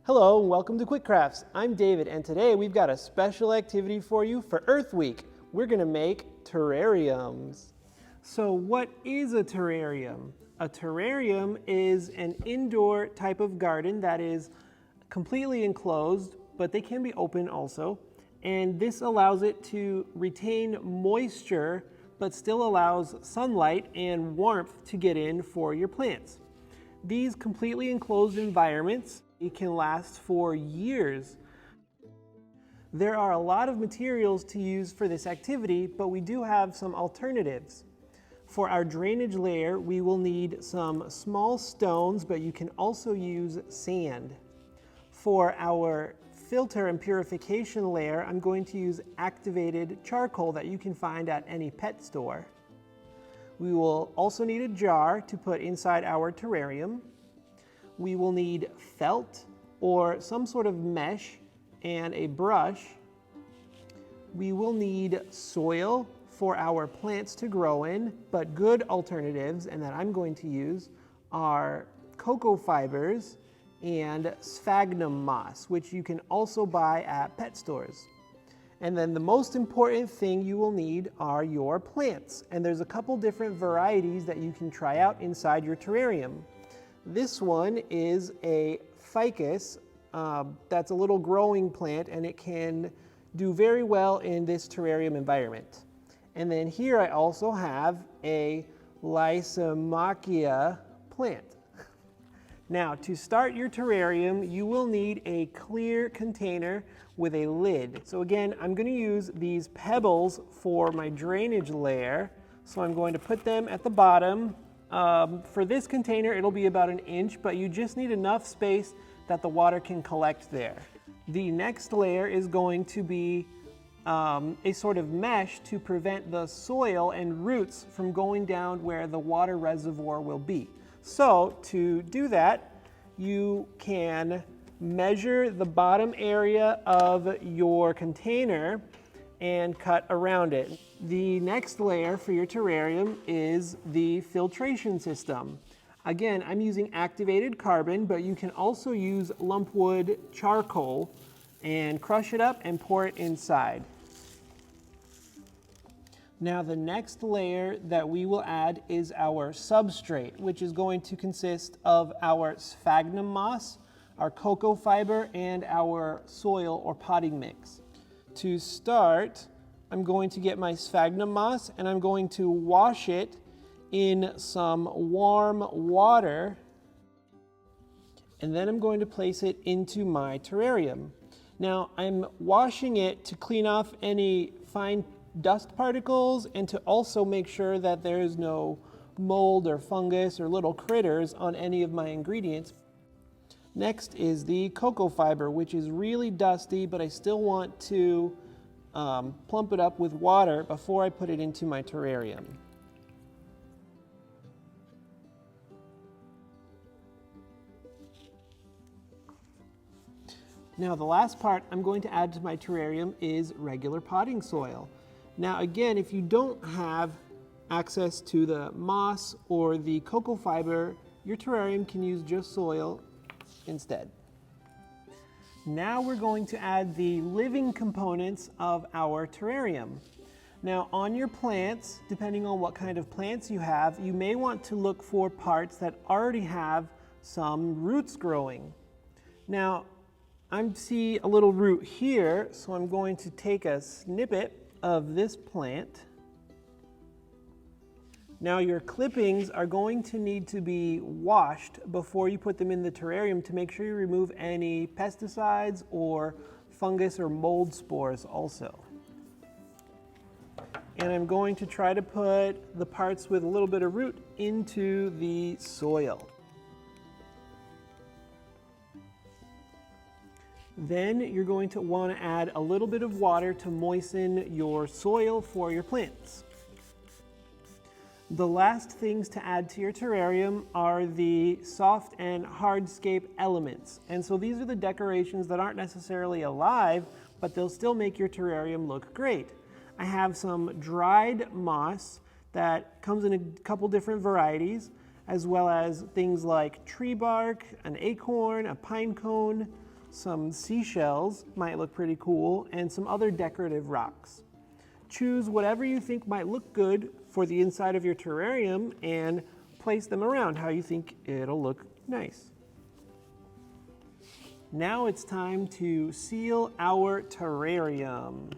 Hello and welcome to Quick Crafts. I'm David and today we've got a special activity for you for Earth Week. We're going to make terrariums. So what is a terrarium? A terrarium is an indoor type of garden that is completely enclosed, but they can be open also. And this allows it to retain moisture, but still allows sunlight and warmth to get in for your plants. These completely enclosed environments, it can last for years. There are a lot of materials to use for this activity, but we do have some alternatives. For our drainage layer, we will need some small stones, but you can also use sand. For our filter and purification layer, I'm going to use activated charcoal that you can find at any pet store. We will also need a jar to put inside our terrarium. We will need felt or some sort of mesh and a brush. We will need soil for our plants to grow in, but good alternatives, and that I'm going to use, are cocoa fibers and sphagnum moss, which you can also buy at pet stores. And then the most important thing you will need are your plants. And there's a couple different varieties that you can try out inside your terrarium. This one is a ficus that's a little growing plant, and it can do very well in this terrarium environment. And then here I also have a Lysimachia plant. Now, to start your terrarium, you will need a clear container with a lid. So again, I'm going to use these pebbles for my drainage layer. So I'm going to put them at the bottom. For this container, it'll be about 1 inch, but you just need enough space that the water can collect there. The next layer is going to be a sort of mesh to prevent the soil and roots from going down where the water reservoir will be. So to do that, you can measure the bottom area of your container and cut around it. The next layer for your terrarium is the filtration system. Again, I'm using activated carbon, but you can also use lumpwood charcoal and crush it up and pour it inside. Now the next layer that we will add is our substrate, which is going to consist of our sphagnum moss, our cocoa fiber, and our soil or potting mix. To start, I'm going to get my sphagnum moss and I'm going to wash it in some warm water, and then I'm going to place it into my terrarium. Now I'm washing it to clean off any fine dust particles and to also make sure that there is no mold or fungus or little critters on any of my ingredients. Next is the cocoa fiber, which is really dusty, but I still want to plump it up with water before I put it into my terrarium. Now the last part I'm going to add to my terrarium is regular potting soil. Now again, if you don't have access to the moss or the cocoa fiber, your terrarium can use just soil instead. Now we're going to add the living components of our terrarium. Now on your plants, depending on what kind of plants you have, you may want to look for parts that already have some roots growing. Now I see a little root here, so I'm going to take a snippet of this plant. Now your clippings are going to need to be washed before you put them in the terrarium to make sure you remove any pesticides or fungus or mold spores also. And I'm going to try to put the parts with a little bit of root into the soil. Then you're going to want to add a little bit of water to moisten your soil for your plants. The last things to add to your terrarium are the soft and hardscape elements. And so these are the decorations that aren't necessarily alive, but they'll still make your terrarium look great. I have some dried moss that comes in a couple different varieties. as well as things like tree bark, an acorn, a pine cone, some seashells might look pretty cool, and some other decorative rocks. Choose whatever you think might look good for the inside of your terrarium and place them around how you think it'll look nice. Now it's time to seal our terrarium.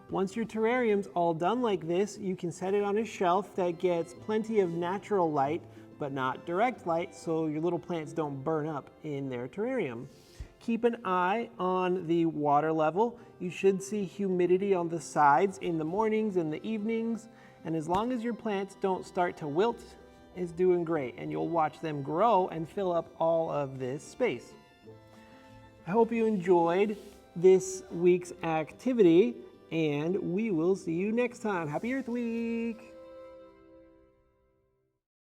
Once your terrarium's all done like this, you can set it on a shelf that gets plenty of natural light, but not direct light, so your little plants don't burn up in their terrarium. Keep an eye on the water level. You should see humidity on the sides in the mornings and the evenings, and as long as your plants don't start to wilt, it's doing great, and you'll watch them grow and fill up all of this space. I hope you enjoyed this week's activity, and we will see you next time. Happy Earth Week!